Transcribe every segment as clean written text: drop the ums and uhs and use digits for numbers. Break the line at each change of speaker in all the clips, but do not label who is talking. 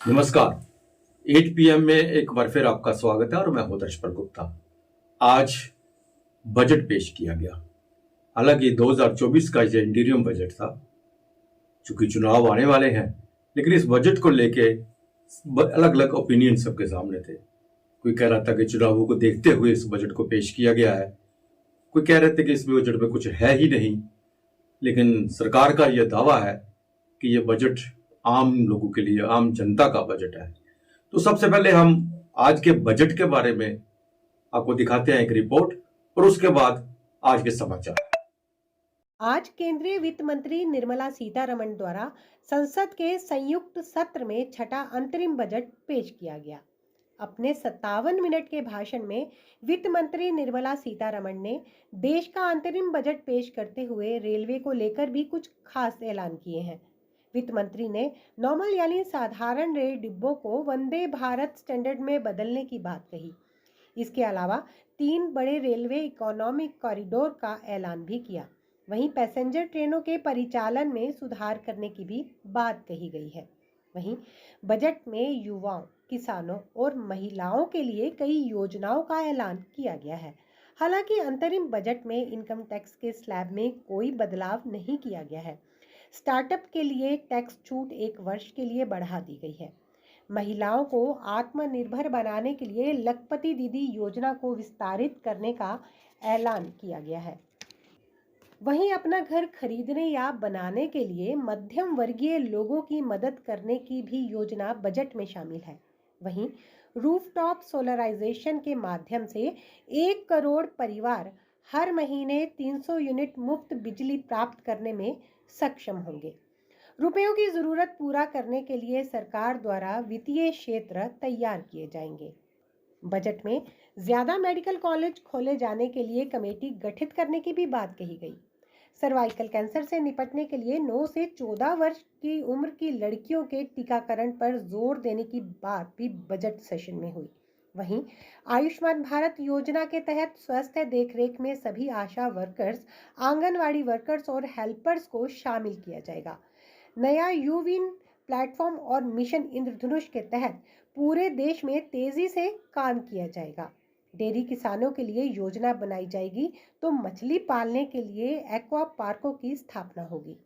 नमस्कार। 8 PM में एक बार फिर आपका स्वागत है और मैं हूं दर्शपर गुप्ता। आज बजट पेश किया गया। हालांकि 2024 का ये इंटीरियम बजट था, चूंकि चुनाव आने वाले हैं, लेकिन इस बजट को लेके अलग अलग ओपिनियन सबके सामने थे। कोई कह रहा था कि चुनावों को देखते हुए इस बजट को पेश किया गया है, कोई कह रहे थे कि इस बजट में कुछ है ही नहीं। लेकिन सरकार का यह दावा है कि यह बजट आम लोगों के लिए, आम जनता का बजट है। तो सबसे पहले हम आज के बजट के बारे में आपको दिखाते हैं एक रिपोर्ट, और उसके बाद आज के समाचार।
आज केंद्रीय वित्त मंत्री निर्मला सीतारमण द्वारा संसद के संयुक्त सत्र में छठा अंतरिम बजट पेश किया गया। अपने 57 मिनट के भाषण में वित्त मंत्री निर्मला सीतारमण ने देश का अंतरिम बजट पेश करते हुए रेलवे को लेकर भी कुछ खास ऐलान किए हैं। वित्त मंत्री ने नॉर्मल यानी साधारण रेल डिब्बों को वंदे भारत स्टैंडर्ड में बदलने की बात कही। इसके अलावा 3 बड़े रेलवे इकोनॉमिक कॉरिडोर का ऐलान भी किया। वहीं पैसेंजर ट्रेनों के परिचालन में सुधार करने की भी बात कही गई है। वहीं बजट में युवाओं, किसानों और महिलाओं के लिए कई योजनाओं का ऐलान किया गया है। हालांकि अंतरिम बजट में इनकम टैक्स के स्लैब में कोई बदलाव नहीं किया गया है। स्टार्टअप के लिए टैक्स छूट 1 वर्ष के लिए बढ़ा दी गई है। महिलाओं को आत्मनिर्भर बनाने के लिए लखपति दीदी योजना को विस्तारित करने का ऐलान किया गया है। वहीं अपना घर खरीदने या बनाने के लिए मध्यम वर्गीय लोगों की मदद करने की भी योजना बजट में शामिल है। वहीं रूफटॉप सोलराइजेशन के माध्यम से 1 करोड़ परिवार हर महीने 300 यूनिट मुफ्त बिजली प्राप्त करने में सक्षम होंगे। रुपयों की जरूरत पूरा करने के लिए सरकार द्वारा वित्तीय क्षेत्र तैयार किए जाएंगे। बजट में ज्यादा मेडिकल कॉलेज खोले जाने के लिए कमेटी गठित करने की भी बात कही गई। सर्वाइकल कैंसर से निपटने के लिए 9 से 14 वर्ष की उम्र की लड़कियों के टीकाकरण पर जोर देने की बात भी बजट सेशन में हुई। वहीं आयुष्मान भारत योजना के तहत स्वास्थ्य देखरेख में सभी आशा वर्कर्स, आंगनवाड़ी वर्कर्स और हेल्पर्स को शामिल किया जाएगा। नया यूविन प्लेटफॉर्म और मिशन इंद्रधनुष के तहत पूरे देश में तेजी से काम किया जाएगा। डेयरी किसानों के लिए योजना बनाई जाएगी तो मछली पालने के लिए एक्वा पार्कों की स्थापना होगी।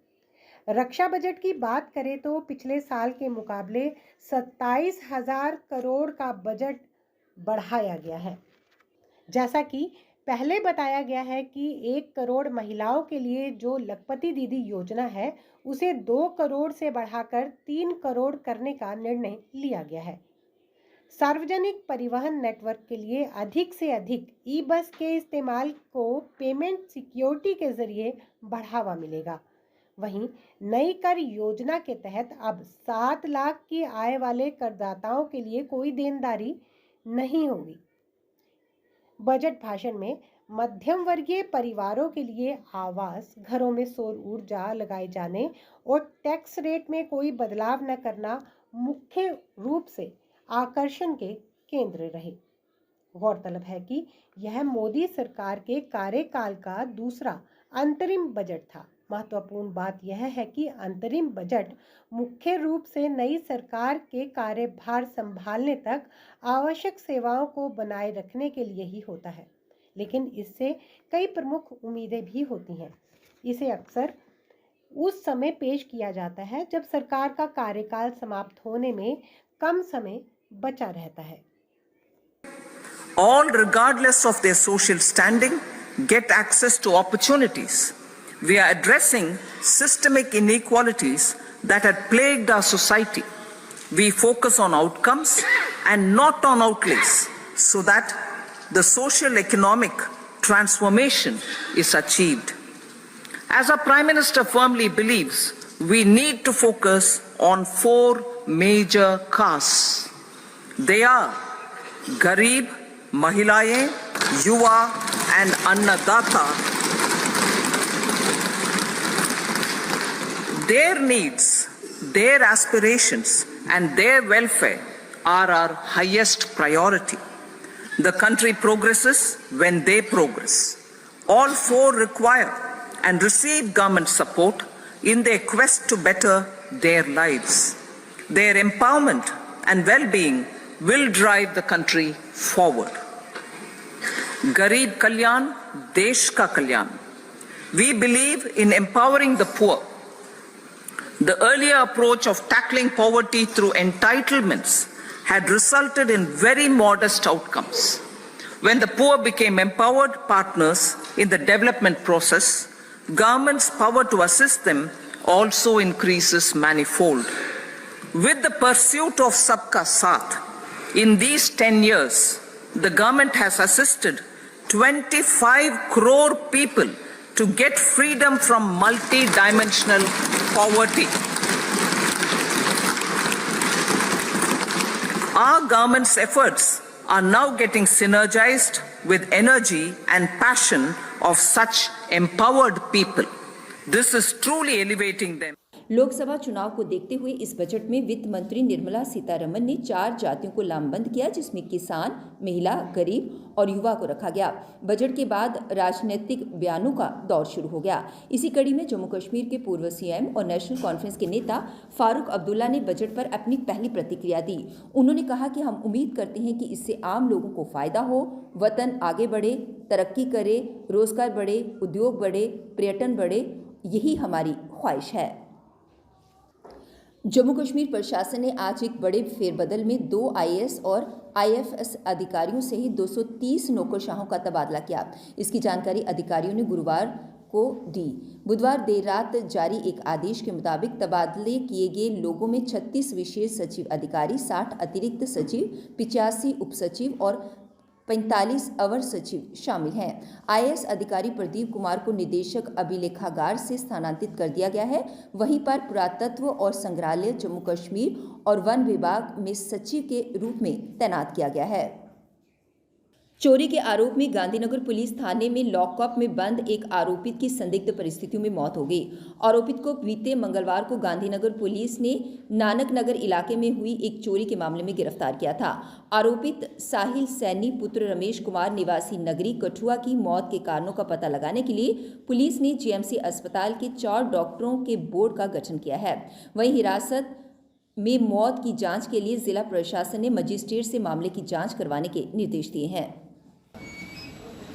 रक्षा बजट की बात करें तो पिछले साल के मुकाबले 27,000 करोड़ का बजट बढ़ाया गया है। जैसा कि पहले बताया गया है कि 1 करोड़ महिलाओं के लिए जो लखपति दीदी योजना है, उसे 2 करोड़ से बढ़ाकर 3 करोड़ करने का निर्णय लिया गया है। सार्वजनिक परिवहन नेटवर्क के लिए अधिक से अधिक ई बस के इस्तेमाल को पेमेंट सिक्योरिटी के जरिए बढ़ावा मिलेगा। वहीं नई कर योजना के तहत अब 7 लाख की आय वाले करदाताओं के लिए कोई देनदारी नहीं होगी। बजट भाषण में मध्यम वर्गीय परिवारों के लिए आवास, घरों में सौर ऊर्जा लगाए जाने और टैक्स रेट में कोई बदलाव न करना मुख्य रूप से आकर्षण के केंद्र रहे। गौरतलब है कि यह मोदी सरकार के कार्यकाल का दूसरा अंतरिम बजट था। महत्वपूर्ण बात यह है कि अंतरिम बजट मुख्य रूप से नई सरकार के कार्यभार संभालने तक आवश्यक सेवाओं को बनाए रखने के लिए ही होता है, लेकिन इससे कई प्रमुख उम्मीदें भी होती हैं। इसे अक्सर उस समय पेश किया जाता है जब सरकार का कार्यकाल समाप्त होने में कम समय बचा रहता है।
All, regardless of their social standing, get access to opportunities. We are addressing systemic inequalities that had plagued our society. We focus on outcomes and not on outlays so that the social economic transformation is achieved. As our Prime Minister firmly believes, we need to focus on 4 major castes. They are Garib, Mahilayein, Yuva and Annadata. Their needs, their aspirations and their welfare are our highest priority. The country progresses when they progress. All 4 require and receive government support in their quest to better their lives. Their empowerment and well-being will drive the country forward. Garib Kalyan, Desh Ka Kalyan. We believe in empowering the poor. The earlier approach of tackling poverty through entitlements had resulted in very modest outcomes. When the poor became empowered partners in the development process, government's power to assist them also increases manifold. With the pursuit of Sabka Saath, in these 10 years, the government has assisted 25 crore people to get freedom from multi-dimensional poverty. Our government's efforts are now getting synergized with energy and passion of such empowered people. This is truly elevating them.
Lok Sabha चुनाव को देखते हुए इस budget में वित्त मंत्री निर्मला सीतारमण ने 4 जातियों को लामबंद किया, जिसमें किसान, महिला, गरीब और युवा को रखा गया। बजट के बाद राजनीतिक बयानों का दौर शुरू हो गया। इसी कड़ी में जम्मू कश्मीर के पूर्व सीएम और नेशनल कॉन्फ्रेंस के नेता फारूक अब्दुल्ला ने बजट पर अपनी पहली प्रतिक्रिया दी। उन्होंने कहा कि हम उम्मीद करते हैं कि इससे आम लोगों को फायदा हो, वतन आगे बढ़े, तरक्की करे, रोजगार बढ़े, उद्योग बढ़े, पर्यटन बढ़े, यही हमारी ख्वाहिश है। जम्मू कश्मीर प्रशासन ने आज एक बड़े फेरबदल में 2 आईएएस और आईएफएस अधिकारियों सहित 230 नौकरशाहों का तबादला किया। इसकी जानकारी अधिकारियों ने गुरुवार को दी। बुधवार देर रात जारी एक आदेश के मुताबिक तबादले किए गए लोगों में 36 विशेष सचिव अधिकारी, 60 अतिरिक्त सचिव, 85 उप सचिव और 45 अवर सचिव शामिल हैं। आईएएस अधिकारी प्रदीप कुमार को निदेशक अभिलेखागार से स्थानांतरित कर दिया गया है। वहीं पर पुरातत्व और संग्रहालय जम्मू कश्मीर और वन विभाग में सचिव के रूप में तैनात किया गया है। चोरी के आरोप में गांधीनगर पुलिस थाने में लॉकअप में बंद एक आरोपित की संदिग्ध परिस्थितियों में मौत हो गई। आरोपित को बीते मंगलवार को गांधीनगर पुलिस ने नानक नगर इलाके में हुई एक चोरी के मामले में गिरफ्तार किया था। आरोपित साहिल सैनी पुत्र रमेश कुमार निवासी नगरी कठुआ की मौत के कारणों का पता लगाने के लिए पुलिस ने जीएमसी अस्पताल के 4 डॉक्टरों के बोर्ड का गठन किया है। वहीं हिरासत में मौत की जांच के लिए जिला प्रशासन ने मजिस्ट्रेट से मामले की जांच करवाने के निर्देश दिए हैं।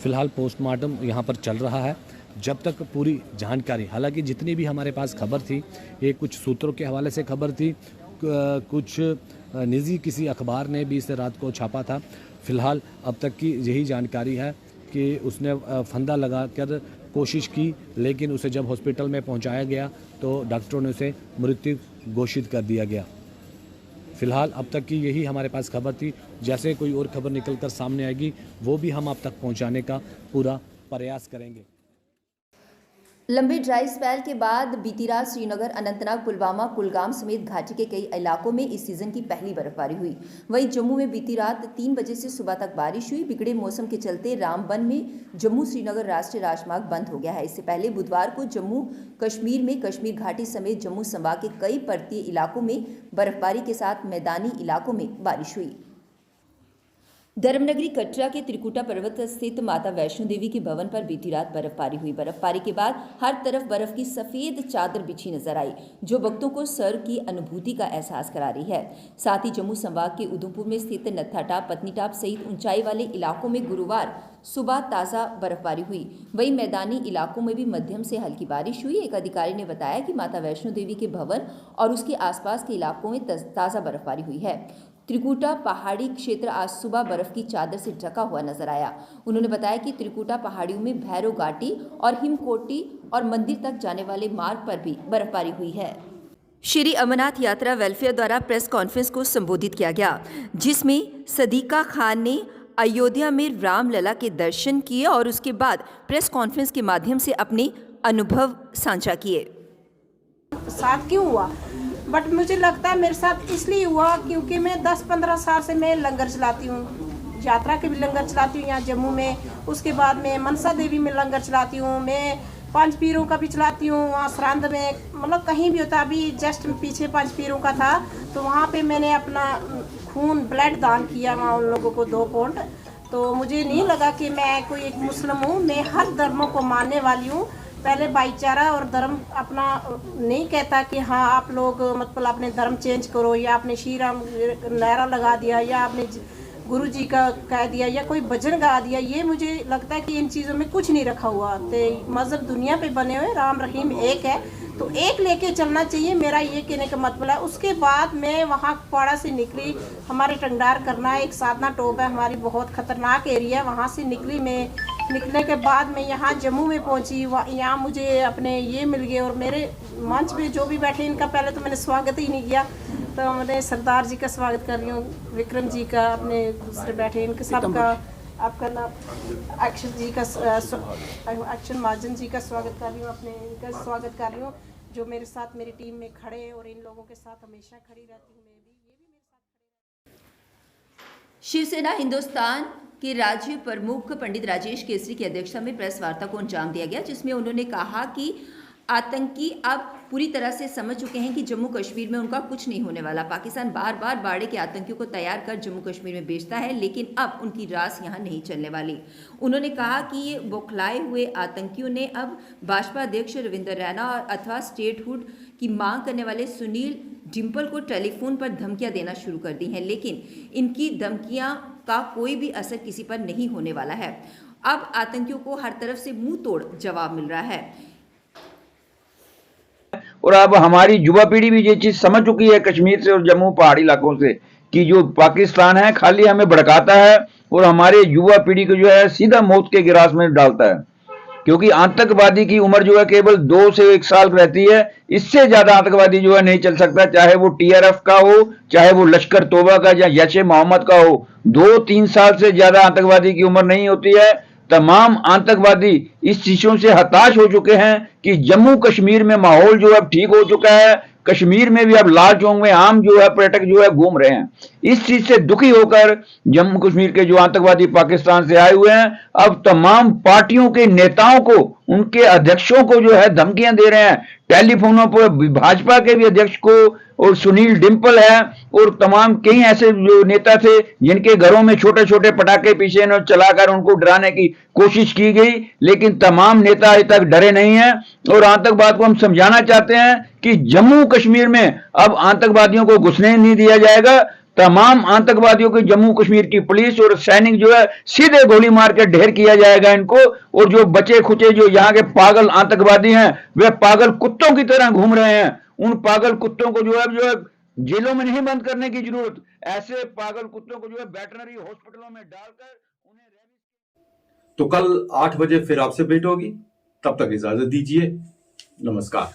फिलहाल पोस्टमार्टम यहाँ पर चल रहा है। जब तक पूरी जानकारी, हालांकि जितनी भी हमारे पास खबर थी, ये कुछ सूत्रों के हवाले से खबर थी, कुछ निजी किसी अखबार ने भी इसे रात को छापा था। फिलहाल अब तक की यही जानकारी है कि उसने फंदा लगाकर कोशिश की, लेकिन उसे जब हॉस्पिटल में पहुंचाया गया तो डॉक्टरों ने उसे मृत्यु घोषित कर दिया गया। फिलहाल अब तक की यही हमारे पास खबर थी। जैसे कोई और खबर निकलकर सामने आएगी वो भी हम आप तक पहुंचाने का पूरा प्रयास करेंगे।
लंबे ड्राई स्पेल के बाद बीती रात श्रीनगर, अनंतनाग, पुलवामा, कुलगाम समेत घाटी के कई इलाकों में इस सीजन की पहली बर्फबारी हुई। वहीं जम्मू में बीती रात 3 बजे से सुबह तक बारिश हुई। बिगड़े मौसम के चलते रामबन में जम्मू श्रीनगर राष्ट्रीय राजमार्ग बंद हो गया है। इससे पहले बुधवार को जम्मू कश्मीर में कश्मीर घाटी समेत जम्मू संभाग के कई पर्वतीय इलाकों में बर्फबारी के साथ मैदानी इलाकों में बारिश हुई। धर्मनगरी कटरा के त्रिकुटा पर्वत स्थित माता वैष्णो देवी के भवन पर बीती रात बर्फबारी हुई। बर्फबारी के बाद हर तरफ बर्फ की सफेद चादर बिछी नजर आई, जो भक्तों को स्वर्ग की अनुभूति का एहसास करा रही है। साथ ही जम्मू संभाग के उधमपुर में स्थित नत्थाटाप, पत्नीटाप सहित ऊंचाई वाले इलाकों में गुरुवार सुबह ताज़ा बर्फबारी हुई। वहीं मैदानी इलाकों में भी मध्यम से हल्की बारिश हुई। एक अधिकारी ने बताया कि माता वैष्णो देवी के भवन और उसके आसपास के इलाकों में ताज़ा बर्फबारी हुई है। त्रिकुटा पहाड़ी क्षेत्र आज सुबह बर्फ की चादर से ढका हुआ नजर आया। उन्होंने बताया कि त्रिकुटा पहाड़ियों में भैरव घाटी और हिमकोटी और मंदिर तक जाने वाले मार्ग पर भी बर्फबारी हुई है। श्री अमरनाथ यात्रा वेलफेयर द्वारा प्रेस कॉन्फ्रेंस को संबोधित किया गया, जिसमें सदीका खान ने अयोध्या में रामलला के दर्शन किए और उसके बाद प्रेस कॉन्फ्रेंस के माध्यम से अपने अनुभव साझा किए।
साथ क्यों हुआ? बट मुझे लगता है मेरे साथ इसलिए हुआ क्योंकि मैं 10-15 साल से मैं लंगर चलाती हूँ। यात्रा के भी लंगर चलाती हूँ यहाँ जम्मू में, उसके बाद मैं मनसा देवी में लंगर चलाती हूँ, मैं 5 पीरों का भी चलाती हूँ वहाँ सरंद में, मतलब कहीं भी होता। अभी जस्ट पीछे 5 पीरों का था तो वहाँ पे मैंने अपना खून ब्लड दान किया वहाँ उन लोगों को 2 पौंड। तो मुझे नहीं लगा कि मैं कोई एक मुस्लिम हूँ, मैं हर धर्मों को मानने वाली हूँ, पहले भाईचारा और धर्म अपना नहीं कहता कि हाँ आप लोग मतलब अपने धर्म चेंज करो, या आपने श्री राम नारा लगा दिया, या आपने गुरु जी का कह दिया, या कोई भजन गा दिया। ये मुझे लगता है कि इन चीज़ों में कुछ नहीं रखा हुआ। तो मज़हब दुनिया पे बने हुए, राम रहीम एक है, तो एक लेके चलना चाहिए, मेरा ये कहने का मतलब है। उसके बाद मैं वहाँ पाड़ा से निकली, हमारे टंडार करना एक साधना टॉप है हमारी, बहुत ख़तरनाक एरिया है, वहाँ से निकली मैं। निकलने के बाद मैं यहाँ जम्मू में पहुँची, यहाँ मुझे अपने ये मिल गए, और मेरे मंच पे जो भी बैठे इनका पहले तो मैंने स्वागत ही नहीं किया, तो मैंने सरदार जी का स्वागत कर रही हूँ, विक्रम जी का, अपने दूसरे बैठे इनके सबका, आपका नाम अक्षर जी का, अक्षर महाजन जी का स्वागत कर रही हूँ, अपने इनका स्वागत कर रही हूँ, जो मेरे साथ मेरी टीम में खड़े हैं, और इन लोगों के साथ हमेशा खड़ी रहती हूँ मैं भी, ये भी मेरे साथ।
शिवसेना हिंदुस्तान के राज्य प्रमुख पंडित राजेश केसरी की अध्यक्षता में प्रेस वार्ता को अंजाम दिया गया, जिसमें उन्होंने कहा कि आतंकी अब पूरी तरह से समझ चुके हैं कि जम्मू कश्मीर में उनका कुछ नहीं होने वाला। पाकिस्तान बार बार बाड़े के आतंकियों को तैयार कर जम्मू कश्मीर में बेचता है, लेकिन अब उनकी रास यहाँ नहीं चलने वाली। उन्होंने कहा कि ये बौखलाए हुए आतंकियों ने अब भाजपा अध्यक्ष रविंद्र रैना अथवा स्टेटहुड की मांग करने वाले सुनील डिम्पल को टेलीफोन पर धमकियां देना शुरू कर दी हैं, लेकिन इनकी धमकियां का कोई भी असर किसी पर नहीं होने वाला है। अब आतंकियों को हर तरफ से मुंह तोड़ जवाब मिल रहा है।
और अब हमारी युवा पीढ़ी भी ये चीज समझ चुकी है कश्मीर से और जम्मू पहाड़ी इलाकों से कि जो पाकिस्तान है खाली हमें भड़काता है और हमारे युवा पीढ़ी को जो है सीधा मौत के गिरास में डालता है, क्योंकि आतंकवादी की उम्र जो है केवल 2 से 1 साल रहती है। इससे ज्यादा आतंकवादी जो है नहीं चल सकता, चाहे वो TRF का हो, चाहे वो लश्कर तोबा का या जैशे मोहम्मद का हो। 2-3 साल से ज्यादा आतंकवादी की उम्र नहीं होती है। तमाम आतंकवादी इस चीजों से हताश हो चुके हैं कि जम्मू कश्मीर में माहौल जो है ठीक हो चुका है। कश्मीर में भी अब लाल चौक में आम जो है पर्यटक जो है घूम रहे हैं। इस चीज से दुखी होकर जम्मू कश्मीर के जो आतंकवादी पाकिस्तान से आए हुए हैं, अब तमाम पार्टियों के नेताओं को, उनके अध्यक्षों को जो है धमकियां दे रहे हैं टेलीफोनों पर। भाजपा के भी अध्यक्ष को, और सुनील डिम्पल है, और तमाम कई ऐसे जो नेता थे जिनके घरों में छोटे छोटे पटाखे पीछे न चलाकर उनको डराने की कोशिश की गई, लेकिन तमाम नेता अभी तक डरे नहीं हैं। और आतंकवाद को हम समझाना चाहते हैं कि जम्मू कश्मीर में अब आतंकवादियों को घुसने नहीं दिया जाएगा। तमाम आतंकवादियों को जम्मू कश्मीर की पुलिस और सैनिक जो है सीधे गोली मार के ढेर किया जाएगा इनको। और जो बचे खुचे जो यहाँ के पागल आतंकवादी हैं, वे पागल कुत्तों की तरह घूम रहे हैं। उन पागल कुत्तों को जो है जेलों में नहीं बंद करने की जरूरत, ऐसे पागल कुत्तों को जो है वेटरनरी हॉस्पिटलों में डालकर उन्हें।
तो कल 8 बजे फिर आपसे भेंट होगी, तब तक इजाजत दीजिए, नमस्कार।